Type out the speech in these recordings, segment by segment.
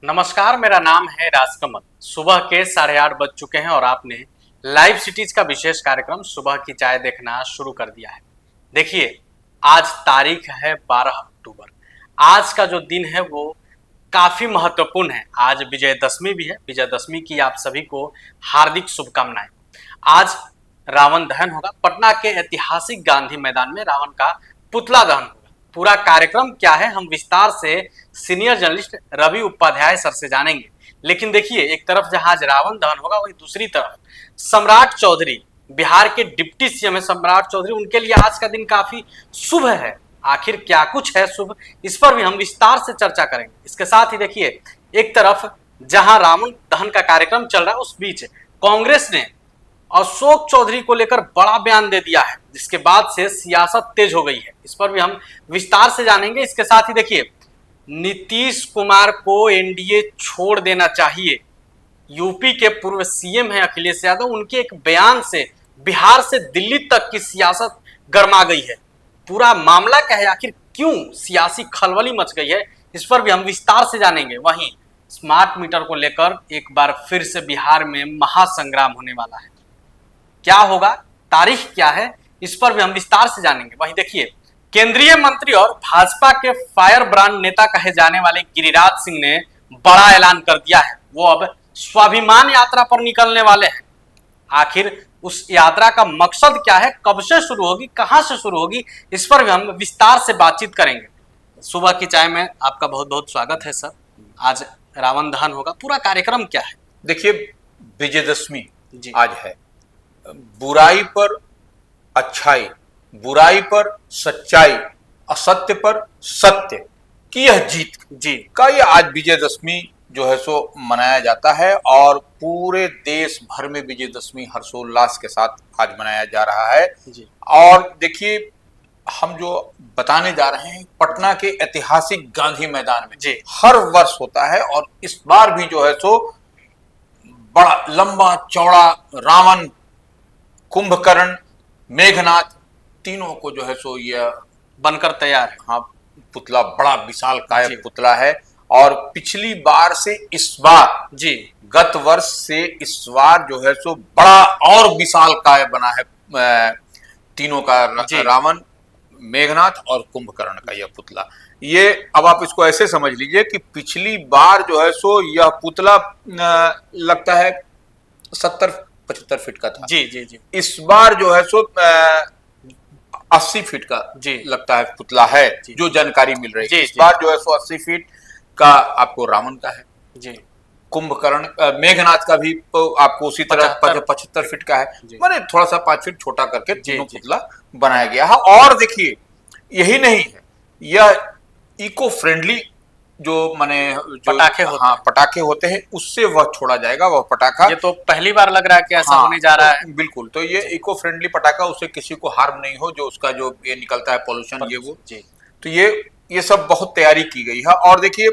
नमस्कार, मेरा नाम है राजकमल। सुबह के 8:30 बज चुके हैं और आपने लाइव सिटीज का विशेष कार्यक्रम सुबह की चाय देखना शुरू कर दिया है। देखिए, आज तारीख है 12 अक्टूबर। आज का जो दिन है वो काफी महत्वपूर्ण है। आज विजयदशमी भी है। विजयदशमी की आप सभी को हार्दिक शुभकामनाएं। आज रावण दहन होगा। पटना के ऐतिहासिक गांधी मैदान में रावण का पुतला दहन होगा। पूरा कार्यक्रम क्या है हम विस्तार से senior journalist Ravi Upadhyay sir से जानेंगे। लेकिन देखिए, एक तरफ जहां आज रावण दहन होगा, वहीं दूसरी तरफ सम्राट चौधरी, बिहार के डिप्टी सीएम है सम्राट चौधरी, उनके लिए आज का दिन काफी शुभ है। आखिर क्या कुछ है शुभ, इस पर भी हम विस्तार से चर्चा करेंगे। इसके साथ ही देखिए, एक तरफ जहां रावण दहन का कार्यक्रम चल रहा है, उस बीच कांग्रेस ने अशोक चौधरी को लेकर बड़ा बयान दे दिया है, जिसके बाद से सियासत तेज हो गई है। इस पर भी हम विस्तार से जानेंगे। इसके साथ ही देखिए, नीतीश कुमार को एनडीए छोड़ देना चाहिए। यूपी के पूर्व सीएम है अखिलेश यादव, उनके एक बयान से बिहार से दिल्ली तक की सियासत गर्मा गई है। पूरा मामला क्या है, आखिर क्यों सियासी खलबली मच गई है, इस पर भी हम विस्तार से जानेंगे। वहीं स्मार्ट मीटर को लेकर एक बार फिर से बिहार में महासंग्राम होने वाला है। क्या होगा, तारीख क्या है, इस पर भी हम विस्तार से जानेंगे। वहीं देखिए, केंद्रीय मंत्री और भाजपा के फायर ब्रांड नेता कहे जाने वाले गिरिराज सिंह ने बड़ा ऐलान कर दिया है। वो अब स्वाभिमान यात्रा पर निकलने वाले हैं। आखिर उस यात्रा का मकसद क्या है, कब से शुरू होगी, कहां से शुरू होगी, इस पर भी हम विस्तार से बातचीत करेंगे। सुबह की चाय में आपका बहुत बहुत स्वागत है सर। आज रावण दहन होगा, पूरा कार्यक्रम क्या है? देखिए, विजयदशमी आज है। बुराई पर अच्छाई, बुराई पर सच्चाई, असत्य पर सत्य की यह जीत का ये आज विजयदशमी जो है सो मनाया जाता है। और पूरे देश भर में विजयदशमी हर्षोल्लास के साथ आज मनाया जा रहा है। और देखिए, हम जो बताने जा रहे हैं, पटना के ऐतिहासिक गांधी मैदान में हर वर्ष होता है। और इस बार भी जो है सो बड़ा लंबा चौड़ा रावण, कुंभकर्ण, मेघनाथ, तीनों को जो है सो यह बनकर तैयार है। हाँ, पुतला बड़ा विशाल काय पुतला है। और पिछली बार से इस बार गत वर्ष से इस बार जो है सो बड़ा और विशाल काय बना है। तीनों का रावण, मेघनाथ और कुंभकर्ण का यह पुतला। ये अब आप इसको ऐसे समझ लीजिए कि पिछली बार जो है सो यह पुतला लगता है 70-75 फीट का था। जी। इस बार जो है सो 80 फीट का लगता है पुतला है, जो जानकारी मिल रही है। इस बार जो है सो 80 फीट का आपको रावण का है। कुंभकर्ण, मेघनाथ का भी आपको उसी तरह 75 फीट का है। मैंने थोड़ा सा 5 फीट छोटा करके तीनों पुतला बनाया गया है। और देखिए, यही नहीं है, यह इको फ्रेंडली जो पटाखे होते हैं, उससे वह छोड़ा जाएगा। वह पटाखा ये तो पहली बार लग रहा है कि ऐसा होने जा रहा है। बिल्कुल, तो ये इको फ्रेंडली पटाखा, उससे किसी को हार्म नहीं हो, जो उसका जो ये निकलता है पॉल्यूशन, ये वो तो ये सब बहुत तैयारी की गई है। और देखिए,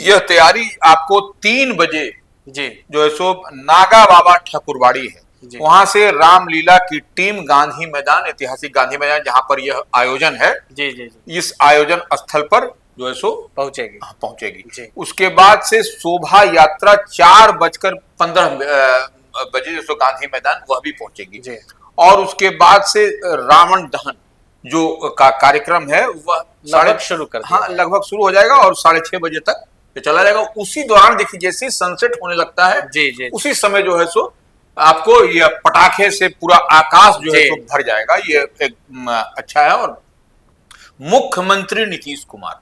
यह तैयारी आपको 3 बजे जो है सो नागा बाबा ठाकुरबाड़ी है, वहां से रामलीला की टीम गांधी मैदान, ऐतिहासिक गांधी मैदान जहां पर यह आयोजन है, इस आयोजन स्थल पर जो है सो पहुंचेगी। उसके बाद से शोभा यात्रा 4:15 बजे जो सो गांधी मैदान वह भी पहुंचेगी। और उसके बाद से रावण दहन जो का कार्यक्रम है वह लगभग शुरू हो जाएगा और 6:30 बजे तक चला जाएगा। उसी दौरान देखिए, जैसे सनसेट होने लगता है, उसी समय जो है सो आपको यह पटाखे से पूरा आकाश जो है सो भर जाएगा। ये एक अच्छा है। और मुख्यमंत्री नीतीश कुमार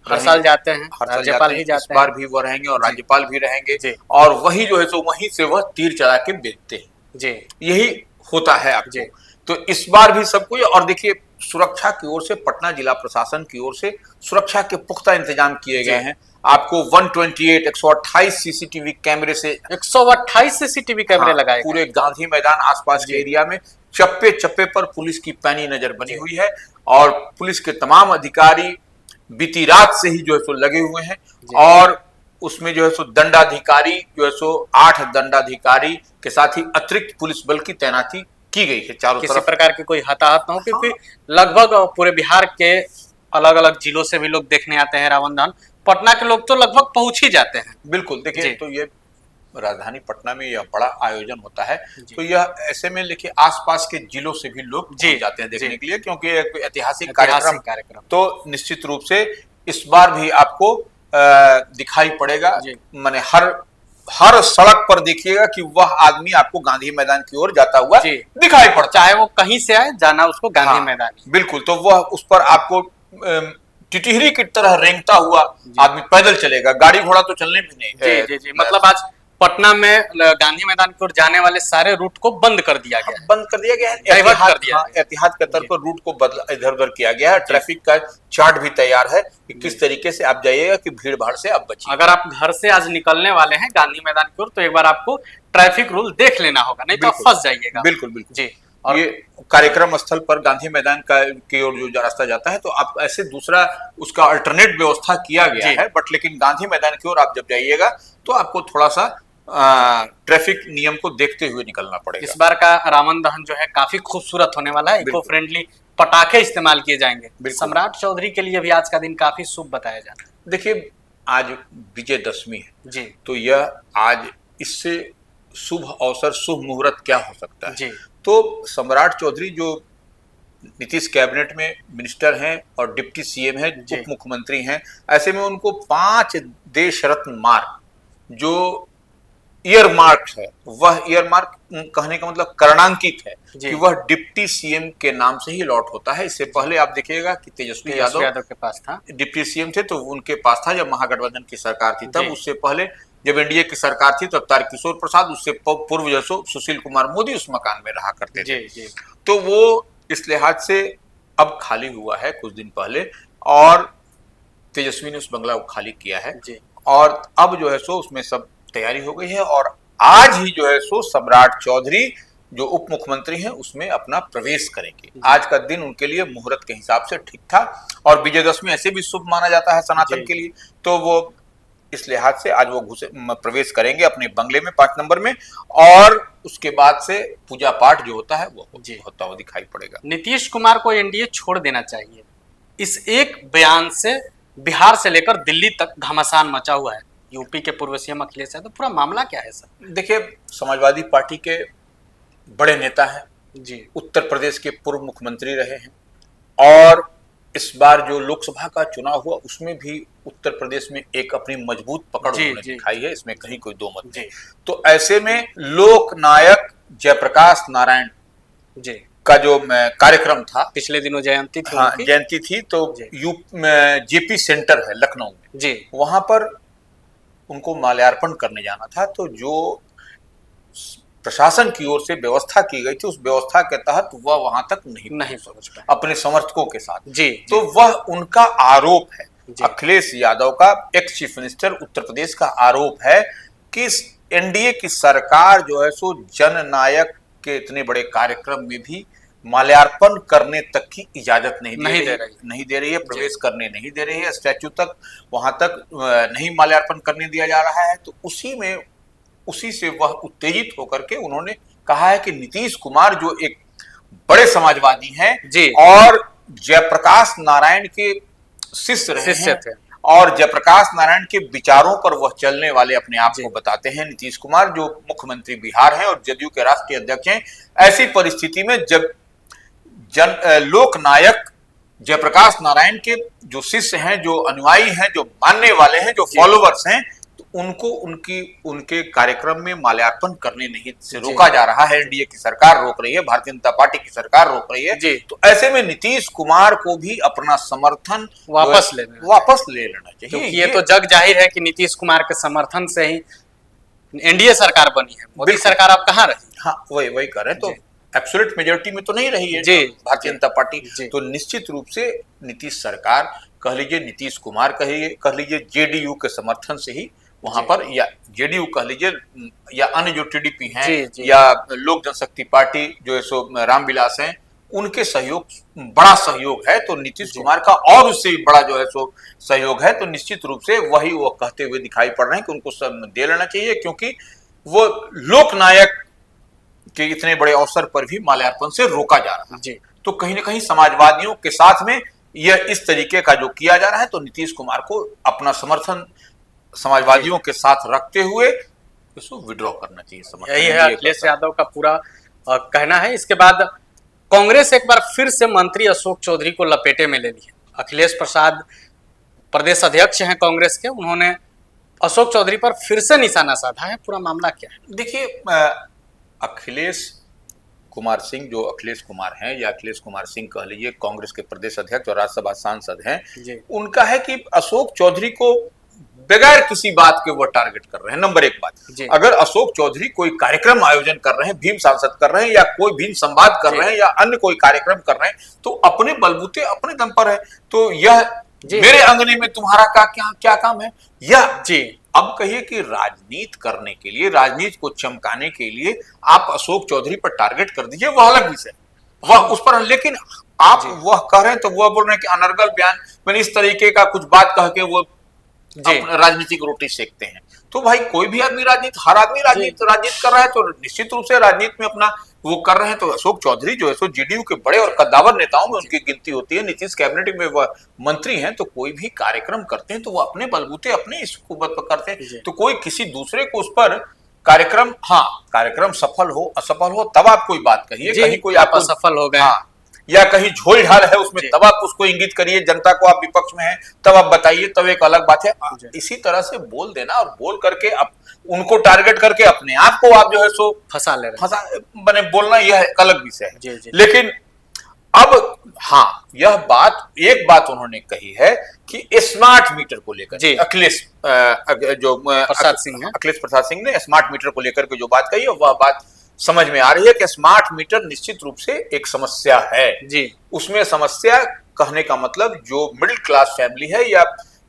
हर साल जाते हैं, राज्यपाल भी जाते हैं, इस बार भी वो रहेंगे और राज्यपाल भी रहेंगे। और वही जो है सो वहीं से वह तीर चला के बेचते हैं। यही होता है आपको। तो इस बार भी सब कुछ। और देखिए, सुरक्षा की ओर से पटना जिला प्रशासन की ओर से सुरक्षा के पुख्ता इंतजाम किए गए हैं। आपको 128 सीसीटीवी कैमरे से 128 सीसीटीवी कैमरे लगाए पूरे गांधी मैदान आसपास के एरिया में चप्पे चप्पे पर पुलिस की पैनी नजर बनी हुई है। और पुलिस के तमाम अधिकारी बीती रात से ही जो है सो लगे हुए हैं। और उसमें जो है सो दंडाधिकारी जो है सो 8 दंडाधिकारी के साथ ही अतिरिक्त पुलिस बल की तैनाती की गई है चारों तरफ। किसी प्रकार की कोई हताहत न हो, क्योंकि लगभग पूरे बिहार के अलग अलग जिलों से भी लोग देखने आते हैं रावण दहन। पटना के लोग तो लगभग पहुंच ही जाते हैं। बिल्कुल, देखिए जी। तो ये राजधानी पटना में यह बड़ा आयोजन होता है, जी। तो यह ऐसे में देखिए आसपास के जिलों से भी लोग जी, पहुंच जाते हैं देखने जी। के लिए, क्योंकि एक ऐतिहासिक ऐतिहासिक कार्यक्रम तो निश्चित रूप से इस बार भी आपको दिखाई पड़ेगा। जी। माने हर सड़क पर देखिएगा कि वह आदमी आपको गांधी मैदान की ओर जाता हुआ जी। दिखाई पड़ता, चाहे वो कहीं से आए, जाना उसको गांधी हाँ, मैदान ही। बिल्कुल। तो वह उस पर आपको टिटहरी की तरह रेंगता हुआ आदमी पैदल चलेगा, गाड़ी घोड़ा तो चलने भी नहीं। जी जी जी, मतलब आज पटना में गांधी मैदान की ओर जाने वाले सारे रूट को बंद कर दिया गया है। बंद कर दिया गया है, डाइवर्ट कर दिया है। एहतियात के तौर पर रूट को बदला, इधर उधर किया गया है। ट्रैफिक का चार्ट भी तैयार है कि किस तरीके से आप जाइएगा कि भीड़ भाड़ से आप बचिए। अगर आप घर से आज निकलने वाले हैं गांधी मैदान की ओर, तो एक बार आपको ट्रैफिक रूल देख लेना होगा, नहीं तो आप फंस जाइएगा। बिल्कुल बिल्कुल जी। और ये कार्यक्रम स्थल पर गांधी मैदान का की ओर जो रास्ता जाता है, तो आप ऐसे दूसरा उसका अल्टरनेट व्यवस्था किया गया है, बट लेकिन गांधी मैदान की ओर आप जब जाइएगा तो आपको थोड़ा सा ट्रैफिक नियम को देखते हुए निकलना पड़ेगा। इस बार का रावण दहन जो है काफी खूबसूरत होने वाला है, इको फ्रेंडली पटाखे इस्तेमाल किए जाएंगे। सम्राट चौधरी के लिए भी आज का दिन काफी शुभ बताया जाता है। देखिए आज विजयदशमी है जी। तो यह आज इससे शुभ अवसर, शुभ मुहूर्त क्या हो सकता है जी। तो सम्राट चौधरी जो नीतीश कैबिनेट में मिनिस्टर हैं और डिप्टी सीएम हैं, उप मुख्यमंत्री हैं, ऐसे में उनको 5 देश रत्न मार्क जो ईयर मार्क है, वह ईयर मार्क कहने का मतलब कर्णांकित है कि वह डिप्टी सीएम के नाम से ही अलॉट होता है। इससे पहले आप देखिएगा कि तेजस्वी यादव के पास था, डिप्टी सीएम थे, तो उनके पास था जब महागठबंधन की सरकार थी तब। उससे पहले जब एनडीए की सरकार थी तब तारकिशोर प्रसाद, उससे पूर्व जैसो सुशील कुमार मोदी उस मकान में रहा करते थे। तो वो इस लिहाज से अब खाली हुआ है कुछ दिन पहले, और तेजस्वी ने उस बंगला को खाली किया है और अब जो है सो उसमें सब तैयारी हो गई है और आज ही जो है सो सम्राट चौधरी जो उप मुख्यमंत्री हैं उसमें अपना प्रवेश करेंगे। आज का दिन उनके लिए मुहूर्त के हिसाब से ठीक था और विजयदशमी ऐसे भी शुभ माना जाता है सनातन के लिए, तो वो इस लिहाज से आज वो प्रवेश करेंगे अपने बंगले में 5 नंबर में, और उसके बाद से पूजा पाठ जो होता है वो होता हुआ दिखाई पड़ेगा। नीतीश कुमार को एनडीए छोड़ देना चाहिए, इस एक बयान से बिहार से लेकर दिल्ली तक घमासान मचा हुआ है। यूपी के पूर्व सीएम अखिलेश यादव, पूरा मामला क्या है सर? देखिए समाजवादी पार्टी के बड़े नेता हैं जी, उत्तर प्रदेश के पूर्व मुख्यमंत्री रहे हैं और इस बार जो लोकसभा का चुनाव हुआ उसमें भी उत्तर प्रदेश में एक अपनी मजबूत पकड़ उन्होंने दिखाई है, इसमें कहीं कोई दो मत नहीं। तो ऐसे में लोकनायक जयप्रकाश नारायण जी का जो कार्यक्रम था, पिछले दिनों जयंती थी, हाँ जयंती थी, तो जेपी सेंटर है लखनऊ में जी, वहां पर उनको माल्यार्पण करने जाना था। तो जो प्रशासन की ओर से व्यवस्था की गई थी उस व्यवस्था के तहत वह वहां तक नहीं पहुंच पाए अपने समर्थकों के साथ जी। तो वह उनका आरोप है, अखिलेश यादव का ex chief minister Uttar Pradesh का आरोप है कि एनडीए की सरकार जो है सो जननायक के इतने बड़े कार्यक्रम में भी माल्यार्पण करने तक की इजाजत नहीं दे रही है, प्रवेश करने नहीं दे रही है, स्टैच्यू तक वहां तक नहीं माल्यार्पण करने दिया जा रहा है। तो उसी से वह उत्तेजित होकर के उन्होंने कहा है कि नीतीश कुमार जो एक बड़े समाजवादी हैं और जयप्रकाश नारायण के शिष्य रहे हैं और जयप्रकाश नारायण के विचारों पर वह चलने वाले अपने आप को बताते हैं नीतीश कुमार, जो मुख्यमंत्री बिहार हैं और जदयू के राष्ट्रीय अध्यक्ष हैं। ऐसी परिस्थिति में जब लोकनायक जयप्रकाश नारायण के जो शिष्य हैं, जो अनुयायी हैं, जो मानने वाले हैं, जो फॉलोवर्स हैं, तो उनको उनके कार्यक्रम में माल्यार्पण करने नहीं से रोका जा रहा है। एनडीए की सरकार रोक रही है, भारतीय जनता पार्टी की सरकार रोक रही है। तो ऐसे में नीतीश कुमार को भी अपना समर्थन वापस ले लेना चाहिए, क्योंकि ये तो जग जाहिर है कि नीतीश कुमार के समर्थन से ही एनडीए सरकार बनी है। मोदी सरकार आप कहाँ रही? हाँ वही कर रहे हैं, तो एब्सोल्यूट मेजोरिटी में तो नहीं रही है भारतीय जनता पार्टी। तो निश्चित रूप से नीतीश सरकार कह लीजिए, नीतीश कुमार कह लीजिए, जेडीयू के समर्थन से ही वहां पर, या जेडीयू कह लीजिए, या अन्य जो टीडीपी हैं या लोक जनशक्ति पार्टी जो है सो रामविलास हैं, उनके बड़ा सहयोग है। तो नीतीश कुमार का और उससे बड़ा जो है सो सहयोग है। तो निश्चित रूप से वही वो कहते हुए दिखाई पड़ रहे हैं कि उनको सब दे लेना चाहिए, क्योंकि वो लोकनायक के इतने बड़े अवसर पर भी माल्यार्पण से रोका जा रहा है। तो कहीं ना कहीं समाजवादियों के साथ में यह इस तरीके का जो किया जा रहा है, तो नीतीश कुमार को अपना समर्थन समाजवादियों के साथ रखते हुए इसको विड्रॉ करना चाहिए। समर्थन यही है अखिलेश यादव का पूरा कहना है। इसके बाद कांग्रेस एक बार फिर से मंत्री अशोक चौधरी को लपेटे में ले लिया। अखिलेश प्रसाद प्रदेश अध्यक्ष हैं कांग्रेस के, उन्होंने अशोक चौधरी पर फिर से निशाना साधा है। पूरा मामला क्या है? देखिए, अखिलेश कुमार सिंह, जो अखिलेश कुमार हैं या अखिलेश कुमार सिंह कह लीजिए, कांग्रेस के प्रदेश अध्यक्ष और राज्यसभा सांसद हैं, उनका है कि अशोक चौधरी को बगैर किसी बात के वो टारगेट कर रहे हैं। नंबर एक बात, अगर अशोक चौधरी कोई कार्यक्रम आयोजन कर रहे हैं, भीम सांसद कर रहे हैं या कोई भीम संवाद कर रहे हैं या अन्य कोई कार्यक्रम कर रहे हैं, तो अपने बलबूते अपने दम पर है। तो यह मेरे अंगने में तुम्हारा क्या काम है? यह अब कहिए कि राजनीति करने के लिए, राजनीति को चमकाने के लिए आप अशोक चौधरी पर टारगेट कर दीजिए, वह अलग विषय, वह उस पर। लेकिन आप वह कह रहे हैं तो वह बोल रहे हैं कि अनर्गल बयान, मैंने इस तरीके का कुछ बात कह के वो राजनीतिक रोटी सेकते हैं। तो भाई कोई भी आदमी राजनीति, हर आदमी राजनीति कर रहा है, तो निश्चित रूप से राजनीति में अपना वो कर रहे हैं। तो अशोक चौधरी जो है सो जेडीयू के बड़े और कद्दावर नेताओं में उनकी गिनती होती है। नीतीश कैबिनेट में वह मंत्री हैं, तो कोई भी कार्यक्रम करते हैं तो वो अपने बलबूते अपने इस कुबत पर करते हैं। तो कोई किसी दूसरे को उस पर कार्यक्रम सफल हो असफल हो तब आप कोई बात कहिए, कहीं कोई आप असफल हो गए या कहीं झोल झाल है उसमें तब आप उसको इंगित करिए, जनता को आप विपक्ष में हैं तब आप बताइए, तब एक अलग बात है। इसी तरह से बोल देना और बोल करके आप उनको टारगेट करके अपने आप को आप जो है सो फंसा बने बोलना, यह एक अलग विषय है। लेकिन अब यह एक बात उन्होंने कही है कि स्मार्ट मीटर को लेकर अखिलेश प्रसाद सिंह ने स्मार्ट मीटर को लेकर के जो बात कही है, वह बात समझ में आ रही है कि स्मार्ट मीटर निश्चित रूप से एक समस्या है उसमें समस्या कहने का मतलब जो मिडिल क्लास फैमिली है या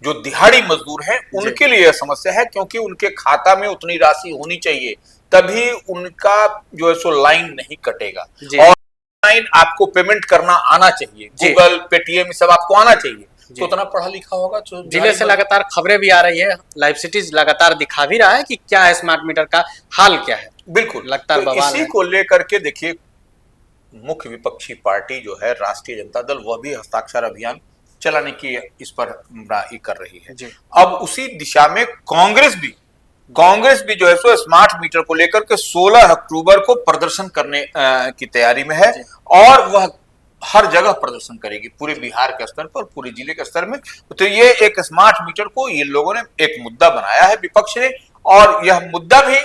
जो दिहाड़ी मजदूर हैं उनके लिए यह समस्या है, क्योंकि उनके खाता में उतनी राशि होनी चाहिए, तभी उनका जो है सो लाइन नहीं कटेगा। और लाइन आपको पेमेंट करना आना चाहिए, गूगल पेटीएम सब आपको आना चाहिए, तो उतना पढ़ा लिखा होगा। तो जिले से लगातार खबरें भी आ रही है, लाइव सिटीज लगातार दिखा भी रहा है कि क्या है स्मार्ट मीटर का हाल क्या है। बिल्कुल लगता तो इसी को लेकर के देखिए, मुख्य विपक्षी पार्टी जो है राष्ट्रीय जनता दल, वह भी हस्ताक्षर अभियान चलाने की इस पर कर रही है। अब उसी दिशा में कांग्रेस भी जो है सो स्मार्ट मीटर को लेकर के 16 अक्टूबर को प्रदर्शन करने की तैयारी में है और वह हर जगह प्रदर्शन करेगी, पूरे बिहार के स्तर पर, पूरे जिले के स्तर में। तो ये एक स्मार्ट मीटर को ये लोगों ने एक मुद्दा बनाया है विपक्ष ने, और यह मुद्दा भी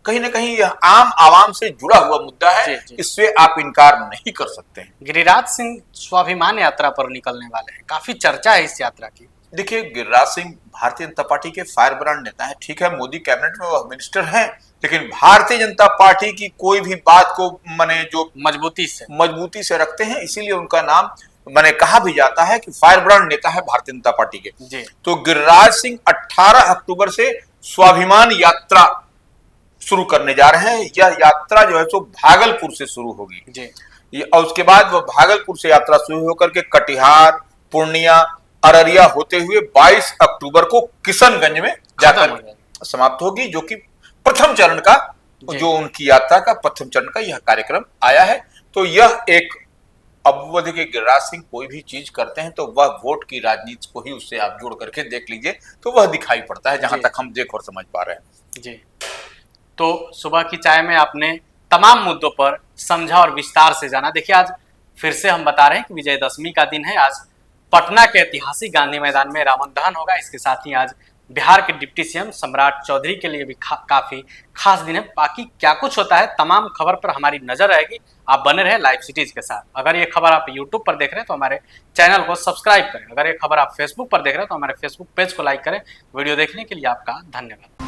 कहीं ना कहीं यह आम आवाम से जुड़ा हुआ मुद्दा है, इससे आप इनकार नहीं कर सकते हैं। गिरिराज सिंह स्वाभिमान यात्रा पर निकलने वाले हैं, काफी चर्चा है इस यात्रा की। देखिए, गिरिराज सिंह भारतीय जनता पार्टी के फायर ब्रांड नेता है, ठीक है, मोदी कैबिनेट में वह मिनिस्टर हैं, लेकिन भारतीय जनता पार्टी की कोई भी बात को माने जो मजबूती से रखते हैं, इसीलिए उनका नाम मैंने कहा भी जाता है कि फायर ब्रांड नेता है भारतीय जनता पार्टी के। तो गिरिराज सिंह 18 अक्टूबर से स्वाभिमान यात्रा शुरू करने जा रहे हैं। यह यात्रा जो है सो भागलपुर से शुरू होगी और उसके बाद वह भागलपुर से यात्रा शुरू होकर के कटिहार, पूर्णिया, अररिया होते हुए 22 अक्टूबर को किशनगंज में जाकर समाप्त होगी, जो कि प्रथम चरण का, जो उनकी यात्रा का प्रथम चरण का यह कार्यक्रम आया है। तो यह एक अवधि के गिरिराज सिंह कोई भी चीज करते हैं तो वह वोट की राजनीति को ही उससे आप जोड़ करके देख लीजिए तो वह दिखाई पड़ता है, जहां तक हम देख और समझ पा रहे हैं। जी, तो सुबह की चाय में आपने तमाम मुद्दों पर समझा और विस्तार से जाना। देखिए, आज फिर से हम बता रहे हैं कि विजयदशमी का दिन है। आज पटना के ऐतिहासिक गांधी मैदान में रावण दहन होगा। इसके साथ ही आज बिहार के डिप्टी सीएम सम्राट चौधरी के लिए भी काफी खास दिन है। बाकी क्या कुछ होता है, तमाम खबर पर हमारी नजर रहेगी। आप बने रहे लाइव सिटीज के साथ। अगर ये खबर आप यूट्यूब पर देख रहे हैं तो हमारे चैनल को सब्सक्राइब करें। अगर ये खबर आप फेसबुक पर देख रहे हैं तो हमारे फेसबुक पेज को लाइक करें। वीडियो देखने के लिए आपका धन्यवाद।